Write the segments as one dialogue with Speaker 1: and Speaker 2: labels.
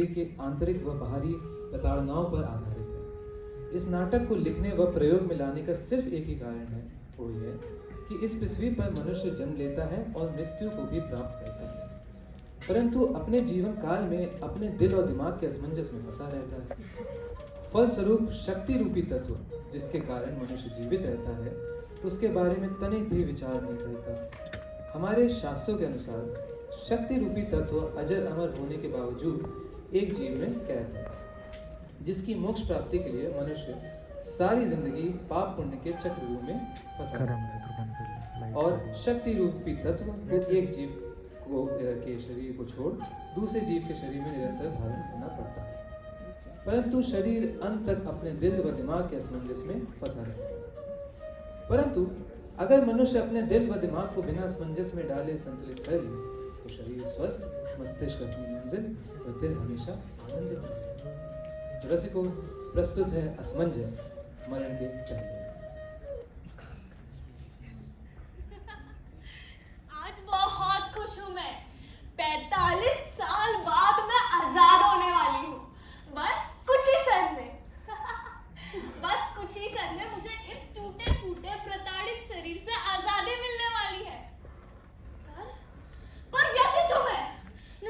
Speaker 1: के आंतरिक व बाहरी प्रताड़नाओं पर आधारित है। इस नाटक को लिखने व प्रयोग में लाने का सिर्फ एक ही कारण है, वो ये कि इस पृथ्वी पर मनुष्य जन्म लेता है और मृत्यु को भी प्राप्त करता है, परंतु अपने जीवन काल में अपने दिल और दिमाग के असमंजस में फंसा रहता है। फलस्वरूप शक्ति रूपी तत्व जिसके कारण मनुष्य जीवित रहता है, उसके बारे में तनिक भी विचार नहीं करता। हमारे शास्त्रों के अनुसार शक्ति रूपी तत्व अजर अमर होने के बावजूद एक जीव में कैद है, जिसकी मोक्ष प्राप्ति के लिए मनुष्य सारी जिंदगी पाप पुण्य के चक्रव्यूह में फंसा है। और शक्ति रूपी तत्व को एक जीव को के शरीर को छोड़ दूसरे जीव के शरीर में निरंतर धारण करना पड़ता है, परंतु शरीर अंत तक अपने दिल व दिमाग के असमंजस में फंसा रहता है। परंतु अगर मनुष्य अपने दिल व दिमाग को बिना असमंजस में डाले संतुलित कर ले, तो शरीर स्वस्थ, मस्तिष्क अपनी मंजिल व दिल हमेशा आनंदित है। रसिकों, प्रस्तुत है असमंजस मरण के पहले।
Speaker 2: आज बहुत खुश हूँ मैं। 45 साल बाद मैं आजाद होने वाली हूँ। बस कुछ ही क्षण में बस कुछ ही क्षण में मुझे इस टूटे फूटे प्रताड़ित शरीर से आजादी मिलने वाली है। पर व्यथित हूँ मैं। न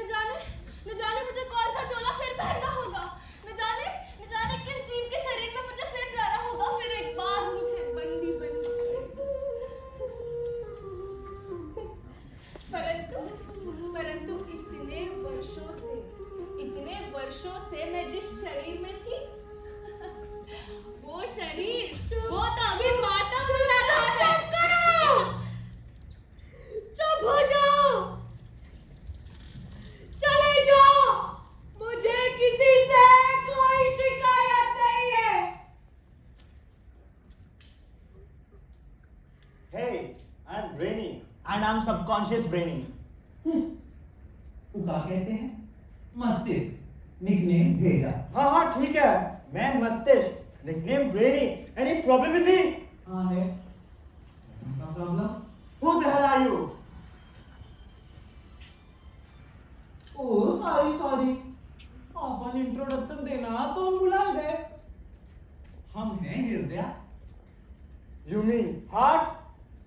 Speaker 2: जाने मुझे कौन सा चोला फिर पहनना होगा। न जाने किस जीव के शरीर में मुझे फिर जाना होगा। फिर एक बार मुझे बंदी बनना पड़ेगा। परंतु इतने वर्षों से मैं जिस शरीर में थी, वो शरीर वो तो अभी मातम मना रहा है। चुप हो जाओ, चले जाओ, मुझे किसी से कोई शिकायत नहीं है।
Speaker 3: Hey, I'm Brainy and I'm subconscious Brainy.
Speaker 4: वो क्या कहते हैं? मस्तिष्क, निकनेम भेजा।
Speaker 3: हाँ ठीक है, मैं मस्तिष्क, nickname Brainy. Any problem with me?
Speaker 4: हाँ है। क्या problem?
Speaker 3: Who the hell are you?
Speaker 4: Oh sorry. Upon introduction देना तो हम भुला गए। हम हैं हृदय।
Speaker 3: You mean heart?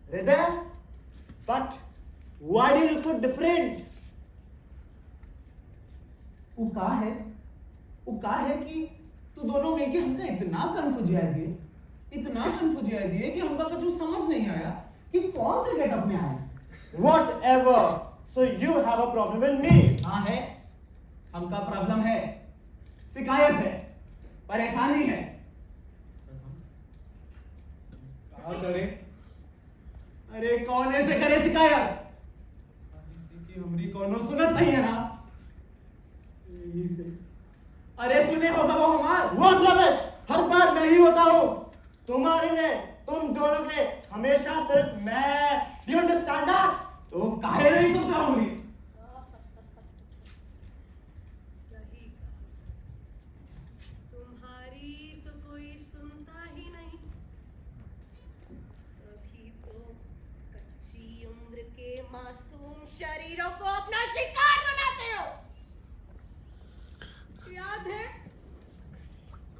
Speaker 3: Hriday? But why do you look so different?
Speaker 4: वो का है कि तू दोनों मिलके हमका इतना कंफ्यूज दिए कि हमका कुछ समझ नहीं आया कि कौन से गेटअप में आए।
Speaker 3: Whatever. So you have a problem with me.
Speaker 4: हाँ है, हमका प्रॉब्लम है, शिकायत है, परेशानी है। क्या करे? अरे कौन ऐसे करे शिकायत? कि हमरी कोनो सुनत नहीं है ना। यही से। अरे सुने होगा वो हमार।
Speaker 3: What rubbish? हर बार मैं ही होता हूँ। तुम्हारे लिए, तुम दोनों के लिए हमेशा सिर्फ मैं। Do you understand that?
Speaker 4: तो काहे नहीं सुनता होंगे?
Speaker 2: सही कहा। तुम्हारी तो कोई सुनता ही नहीं। अभी तो कच्ची उम्र के मासूम शरीरों को अपना शिकार बनाते हो।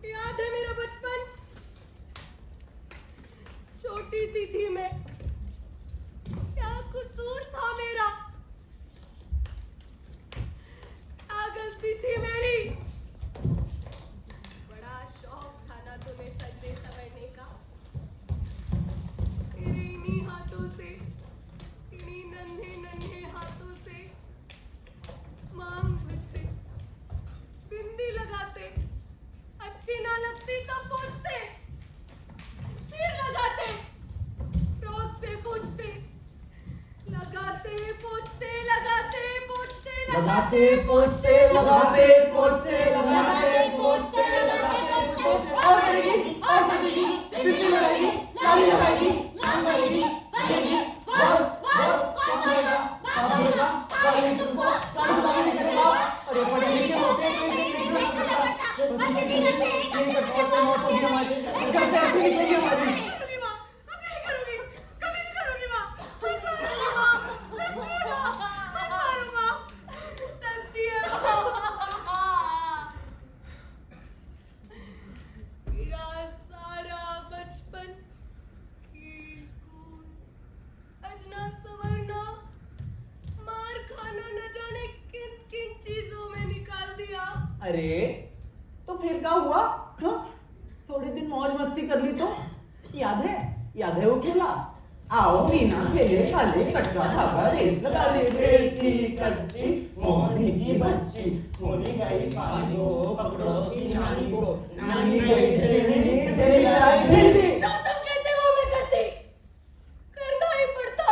Speaker 2: याद है मेरा बचपन। छोटी सी थी मैं। क्या कसूर था मेरा? क्या गलती थी मेरी? बड़ा शौक था ना तुम्हें सजने संवरने का। तेरे इन्हीं हाथों से, इन्हीं नन्हे हाथों से मांग धोते, बिंदी लगाते, अच्छी ना लगती तो पूछते, फिर लगाते, रोज से पूछते, लगाते पोछते और करेगी, और सजेगी, बिंदी लगाएगी, लाली लगाएगी, लाल करेगी, बनेगी, कौन करेगा तुमको, कौन करेगा? अरे पढ़े लिखे होते हैं, बस इसी में से एक
Speaker 4: अरे तो फिर क्या हुआ? हाँ? थोड़े दिन मौज मस्ती कर ली तो याद है वो खेला? आओ मीना खेले खाले कच्चा धागा रेस लगा ले देसी कच्ची मोहनी की बच्ची मोनी गई पानी को पकड़ो की नानी को नानी गई खेलने तेरी आई खेलने
Speaker 2: जो तुम कहते वो मैं करती, करना ही पड़ता।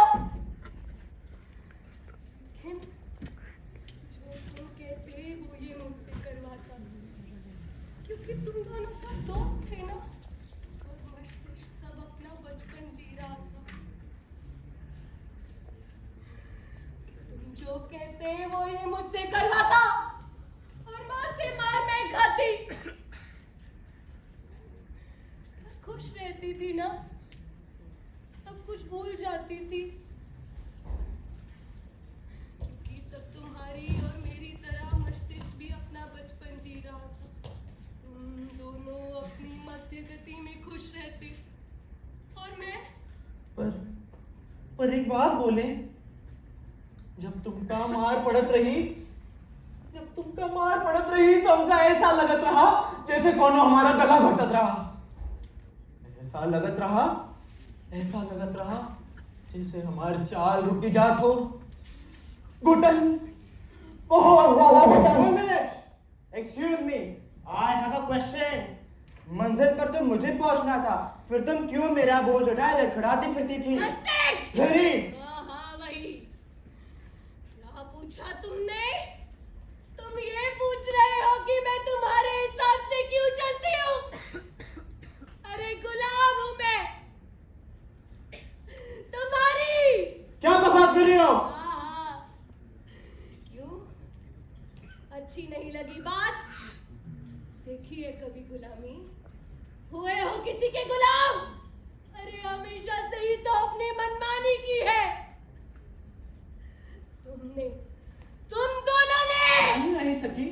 Speaker 2: लेकिन जो तुम कहते वो ये मुझसे करवाता, क्योंकि तुम दोनों का दोस्त थे ना, और मस्तिष्क तब अपना बचपन जी रहा था। तुम जो कहते वो ये मुझसे करवाता, और माँ से मार मैं खाती। खुश रहती थी ना, सब कुछ भूल जाती थी, क्योंकि तब तुम्हारी और मेरी तरह मस्तिष्क भी अपना बचपन जी रहा था। तुम दोनों अपनी मध्य गति में खुश रहते, और मैं
Speaker 4: पर एक बात बोले, जब तुमका मार पड़त रही तो हमका ऐसा लगत रहा जैसे कोनो हमारा गला घटत रहा। ऐसा लगत रहा जैसे हमार चाल रुकी जात हो। घुटन बहुत ज्यादा घुटन।
Speaker 3: 1 minute. Excuse me. I have a question. मंजिल पर तो मुझे पहुंचना था, फिर तुम क्यों मेरा बोझ उठाए लड़खड़ाती फिरती थी?
Speaker 2: मस्तिष्क!
Speaker 3: नहीं।
Speaker 2: हाँ वही। क्या पूछा तुमने? तुम ये पूछ रहे हो कि मैं तुम्हारे हिसाब से क्यों चलती हूँ? अरे गुलाम हूँ मैं, तुम्हारी।
Speaker 3: क्या बकवास कर रही हो?
Speaker 2: हाँ। क्यों? अच्छी नहीं लगी बात? देखी है कभी गुलामी? हुए हो किसी के गुलाम? अरे हमेशा से ही तो अपनी मनमानी की है। तुम दोनों ने।
Speaker 4: नहीं सकी,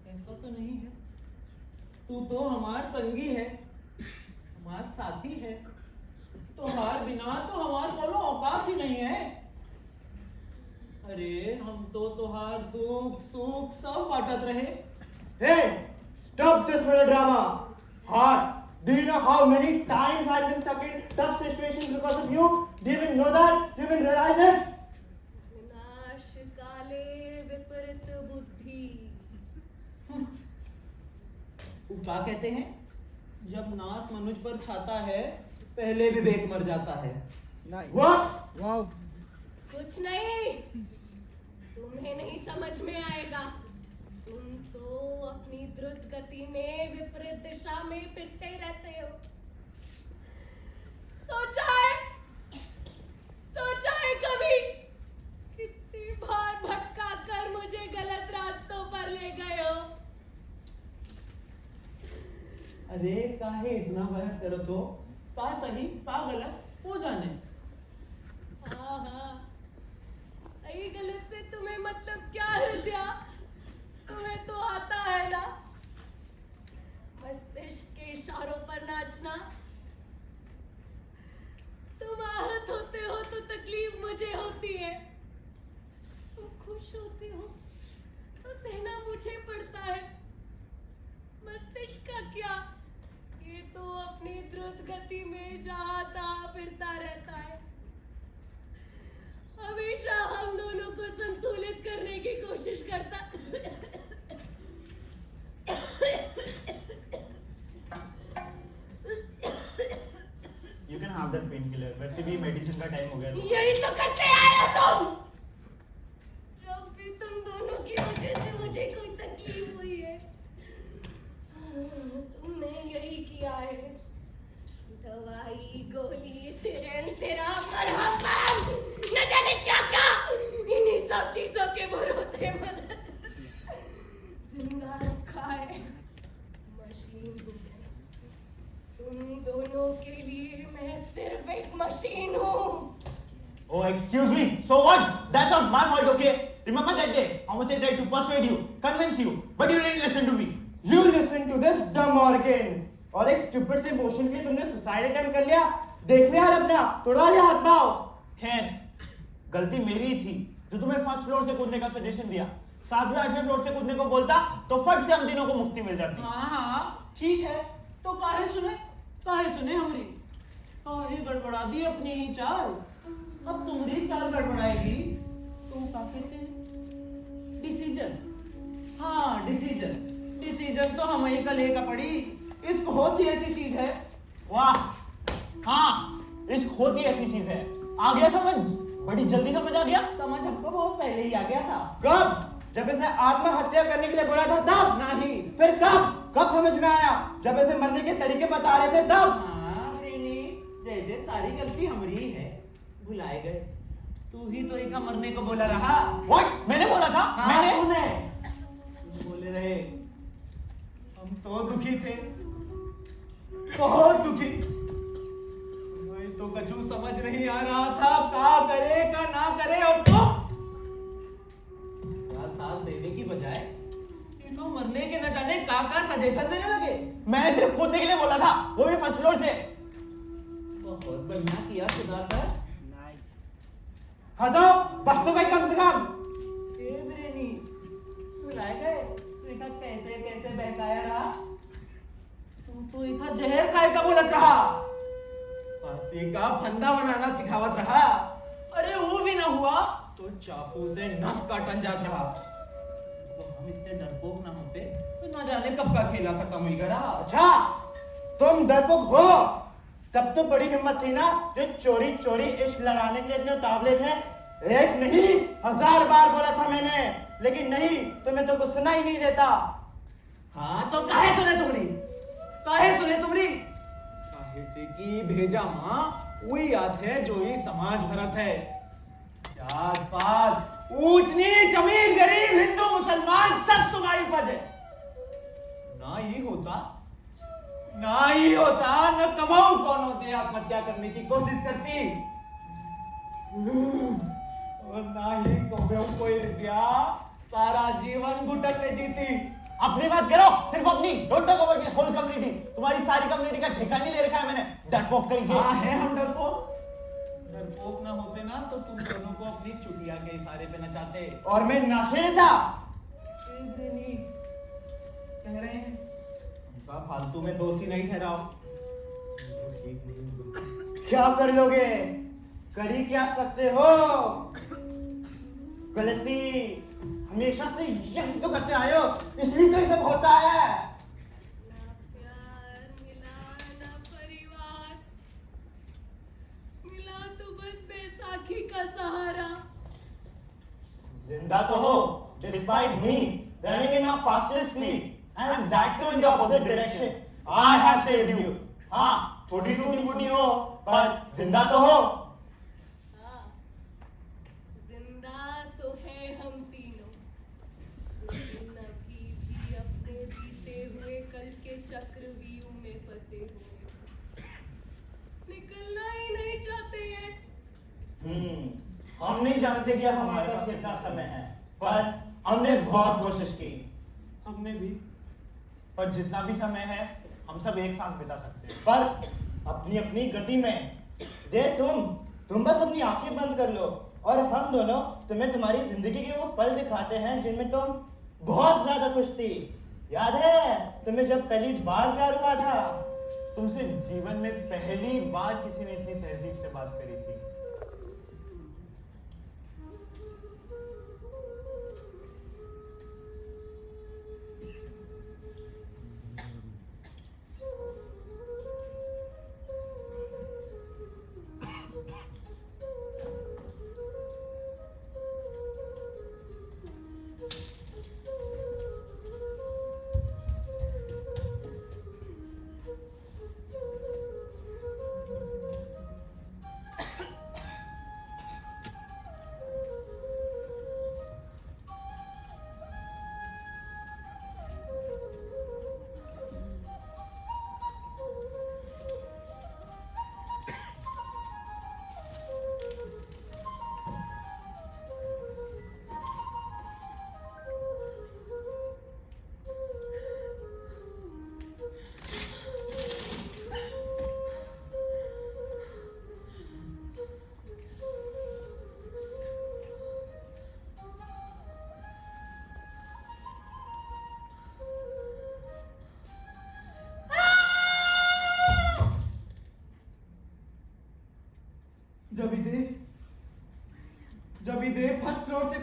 Speaker 4: ऐसा तो नहीं है। तू तो हमार संगी है, हमार साथी है, तुम्हार बिना तो हमार कोनो औकात ही नहीं है। अरे हम तो तुहार दुख सुख सब बांटत रहे।
Speaker 3: Hey, stop this melodrama. Heart, do you know how many times I've been stuck in tough situations because of you? Do you even know that? Do you even realize it?
Speaker 2: विनाश काले विपरीत बुद्धि।
Speaker 4: वो क्या कहते हैं, जब नाश मनुष्य पर छाता है पहले विवेक मर जाता है।
Speaker 3: What?
Speaker 5: Wow.
Speaker 2: कुछ नहीं, तुम्हें नहीं समझ में आएगा। तुम तो अपनी द्रुत गति में विपरीत दिशा में फिरते रहते हो। सोचा है कभी कितनी बार भटका कर मुझे गलत रास्तों पर ले गए हो?
Speaker 4: अरे काहे इतना बहस करत हो? का सही का गलत हो जाने।
Speaker 2: हाँ, सही गलत से तुम्हें मतलब क्या है दिया? तुम्हें तो आता है ना मस्तिष्क के इशारों पर नाचना। तुम आहत होते हो तो तकलीफ मुझे होती है, तुम खुश होते हो तो सहना मुझे पड़ता है। मस्तिष्क का क्या, ये तो अपनी द्रुत गति में जहां तहां फिरता रहता है। हमेशा हम दोनों को संतुलित करने की कोशिश करता।
Speaker 3: You can have that painkiller. वैसे भी मेडिसिन का टाइम हो गया।
Speaker 2: यही तो करते आए हो तुम। जब भी तुम दोनों की वजह से मुझे कोई तकलीफ हुई है, तुमने यही किया है। दवाई गोली सिरेन सिरप मरहम न जाने क्या क्या, इन्हीं सब चीजों के भरोसे मदद जिंदा रखा है। मशीन हूँ तुम दोनों के लिए, मैं सिर्फ एक मशीन हूँ।
Speaker 3: Oh, excuse me. So what? That's not my fault, okay? Remember that day? How much I tried to persuade you, convince you, but you didn't listen to me. You listened to this dumb organ. और एक stupid से emotion के लिए तुमने suicide attempt कर लिया। देख लिया यार अपना, तोड़ा लिया हाथ पाँव। खैर, गलती मेरी ही थी जो तुम्हें फर्स्ट फ्लोर से कूदने का सजेशन दिया। 7वें 8वें फ्लोर से कूदने को बोलता तो फट से हम तीनों को मुक्ति मिल जाती।
Speaker 4: हाँ ठीक है, तो काहे सुने हमरी, काहे गड़बड़ा दी अपनी ही चाल। अब तुम्हारी चाल गड़बड़ाएगी तो क्या कहते हैं, डिसीजन। हाँ डिसीजन तो हम ही का लेकर पड़ी। इश्क होती ऐसी चीज है।
Speaker 3: वाह, हाँ इश्क होती ऐसी चीज है। आ गया समझ, बड़ी जल्दी समझ आ गया।
Speaker 4: समझ हमको बहुत पहले ही आ गया था।
Speaker 3: कब? जब इसे आत्महत्या करने के लिए बोला था तब?
Speaker 4: नहीं।
Speaker 3: फिर कब समझ में आया? जब इसे मरने के तरीके बता रहे थे तब?
Speaker 4: हाँ प्रेमी, जैसे सारी गलती हमारी है, भुलाए गए। तू ही तो एक मरने को बोला रहा।
Speaker 3: What? मैंने बोला था?
Speaker 4: हाँ,
Speaker 3: मैंने?
Speaker 4: तुम बोले रहे। हम तो दुखी थे, बहुत दुखी। मैं तो कछु समझ नहीं आ रहा था क्या करे का ना करे। और तो क्या साथ देने की बजाय ये तो मरने के न जाने का सजेशन देने लगे।
Speaker 3: मैंने सिर्फ कूदने के लिए बोला था, वो भी फर्स्ट फ्लोर से।
Speaker 4: बहुत बढ़िया किया सुधाकर।
Speaker 3: हाँ तो बस तो गई कम से कम।
Speaker 4: ब्रेनी, भुलाए गए। तू इका कैसे बहकाया रहा। तू तो इका जहर खाए का बोलत रहा, फांसी का फंदा बनाना सिखावत रहा। अरे वो भी ना हुआ तो चाकू से नस काटन जात रहा। तो हम इतने डरपोक ना होते तो ना जाने कब का खेला खत्म हुई गया।
Speaker 3: अच्छा, तुम डरपोक हो? तब तो बड़ी हिम्मत थी ना जो चोरी इश्क लड़ाने के लिए इतने उतावले थे। एक नहीं 1000 बार बोला था मैंने, लेकिन नहीं, तुम्हें तो कुछ सुना ही नहीं देता।
Speaker 4: हाँ तो काहे सुने तुमरी, काहे से कि भेजा माँ वही याद है जो ही समाज भरत है। जात पात ऊंच नीच अमीर गरीब हिंदू मुसलमान सब तुम्हारी उपज है। ना ही होता न कमाऊ कौन होते आत्महत्या करने की कोशिश करती, और ना ही कोई विद्या सारा जीवन घुटन में जीती।
Speaker 3: अपनी बात करो, सिर्फ अपनी। Don't talk about the whole community. तुम्हारी सारी कम्युनिटी का ठिकाना नहीं ले रखा है मैंने। डरपोक कहीं के।
Speaker 4: हाँ है हम डरपोक ना होते ना तो तुम दोनों को अपनी चुटिया के इशारे पे नचाते।
Speaker 3: और मैं नाशे था।
Speaker 4: कह रहे हैं उनका फालतू में दोषी नहीं ठहराओ। तो ठीक नहीं।
Speaker 3: क्या कर लोगे? कर ही क्या सकते हो? गलती हमेशा से यही तो करते आए हो, इसलिए तो ये सब होता है।
Speaker 2: ना प्यार मिला ना परिवार मिला, तो बस बैसाखी का सहारा।
Speaker 3: जिंदा तो हो, despite me running in a fastest speed, and that too in the opposite direction. I have saved you. हाँ, थोड़ी टूटी फूटी हो, पर जिंदा तो हो।
Speaker 2: हाँ, जिंदा तो है हम तीनों, लेकिन अभी भी अपने बीते हुए कल के चक्रव्यूह में फंसे हुए, निकलना ही नहीं चाहते हैं।
Speaker 3: हम नहीं जानते कि हमारे पास कितना समय है, पर हमने बहुत कोशिश की।
Speaker 4: हमने भी।
Speaker 3: पर जितना भी समय है हम सब एक साथ बिता सकते हैं, पर अपनी अपनी गति में। तुम बस अपनी आंखें बंद कर लो और हम दोनों तुम्हें तुम्हारी जिंदगी के वो पल दिखाते हैं जिनमें तुम बहुत ज्यादा खुश थी। याद है तुम्हें जब पहली बार प्यार हुआ था? तुमसे जीवन में पहली बार किसी ने इतनी तहजीब से बात करी थी।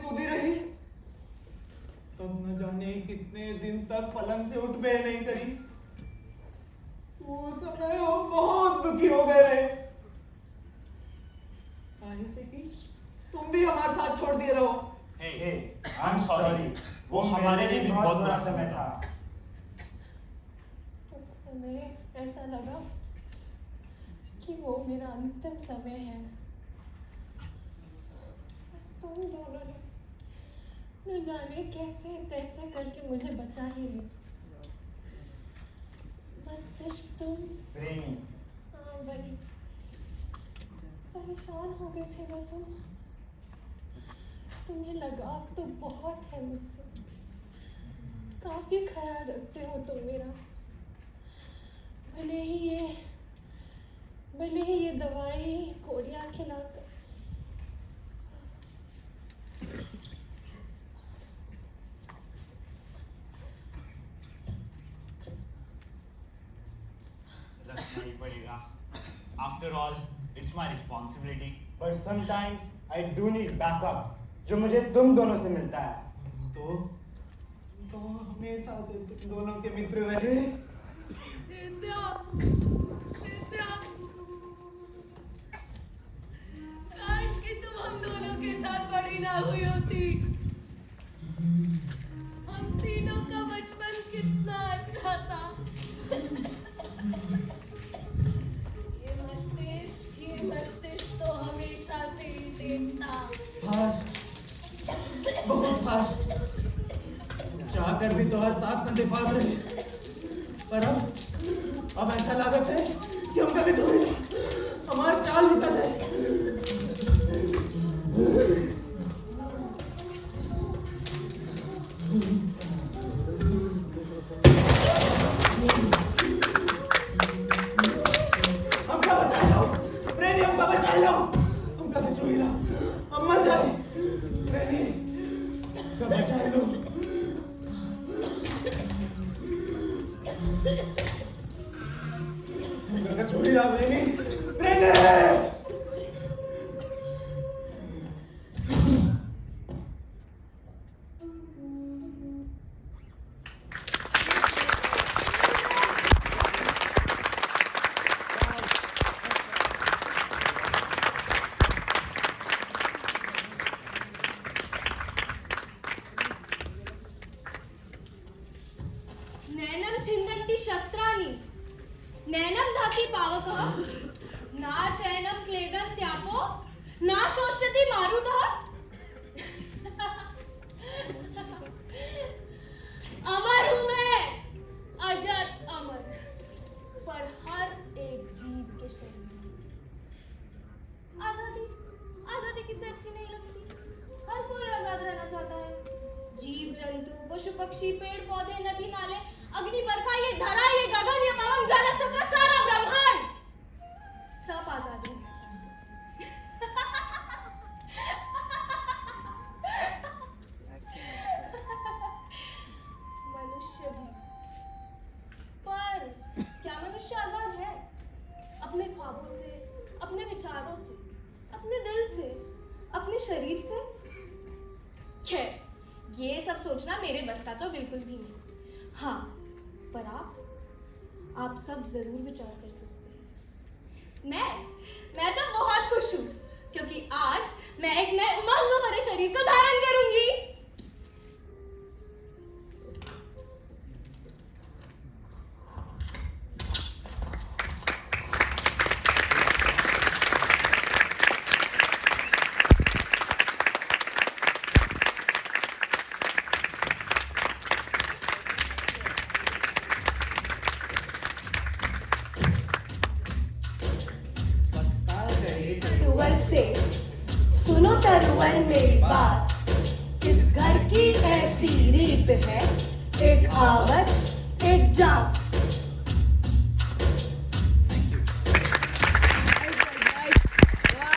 Speaker 4: कूदी रही, तब न जाने कितने दिन तक पलंग से उठ बे नहीं करी। वो समय हम बहुत दुखी हो गए रहे, काहे से कि तुम भी हमारे साथ छोड़ दिए रहो।
Speaker 3: Hey, I'm sorry. वो हमारे लिए भी बहुत बुरा समय था।
Speaker 2: उस समय ऐसा लगा कि वो मेरा अंतिम समय है। तुम दोनों ने न जाने कैसे तैसे करके मुझे बचा ही लिया। मस्तिष्क तुम
Speaker 3: प्रेमी।
Speaker 2: हाँ बड़ी परेशान हो गए थे ना तुम। तुम्हें लगाव तो बहुत है मुझसे, काफी ख्याल रखते हो तुम मेरा। भले ही ये दवाई गोलियां खिलाकर।
Speaker 3: रखना ही पड़ेगा। After all, it's my responsibility. But sometimes I do need backup, जो मुझे तुम दोनों से मिलता है।
Speaker 4: तो हमेशा से तुम दोनों के मित्र रहे।
Speaker 2: नित्या, काश कि तुम हम दोनों के साथ बड़ी ना हुई होती। हम तीनों का बचपन कितना अच्छा था। ये मस्तिष्क तो हमेशा से ही तेज था।
Speaker 4: बहुत फास्ट। चाहकर भी तो हर साथ में दिफात रहे, पर अब ऐसा लागत है कि हम कभी तो हमारे चाल उठत है। हमका बचाए लो प्रेमी, हमका बचाए लो, हमका बचाए लो, हम मर जाए प्रेमी, हमका बचाए लो। हमका छोड़ी रहा प्रेमी, प्रेमी।
Speaker 2: नैनं छिन्दन्ति शस्त्राणि, नैनं धाति पावकः, न चैनं क्लेदं त्यापो, न शोष्यति मारुतः। अमर हूँ मैं, अजर अमर, पर हर एक जीव के शरीर में। आजादी किसे अच्छी नहीं लगती? हर कोई आजाद रहना चाहता है। जीव जंतु, पशु पक्षी, पेड़ पौधे, नदी नाले, अग्नि बरखा, ये धरा, ये गगन, ये पवन, जल नक्षत्र, सारा ब्रह्मांड, सब आजाद रहना चाहते। मनुष्य भी, पर क्या मनुष्य आजाद है? अपने ख्वाबों से, अपने विचारों से, अपने दिल से, अपने शरीर से? खैर, ये सब सोचना मेरे बस का तो बिल्कुल भी नहीं। हाँ, पर आप सब जरूर विचार कर सकते हैं। मैं तो बहुत खुश हूँ, क्योंकि आज मैं एक नए उमंग भरे शरीर को धारण करूंगी। सुनो तरुवन मेरी बात, इस घर की ऐसी रीत है, एक आवत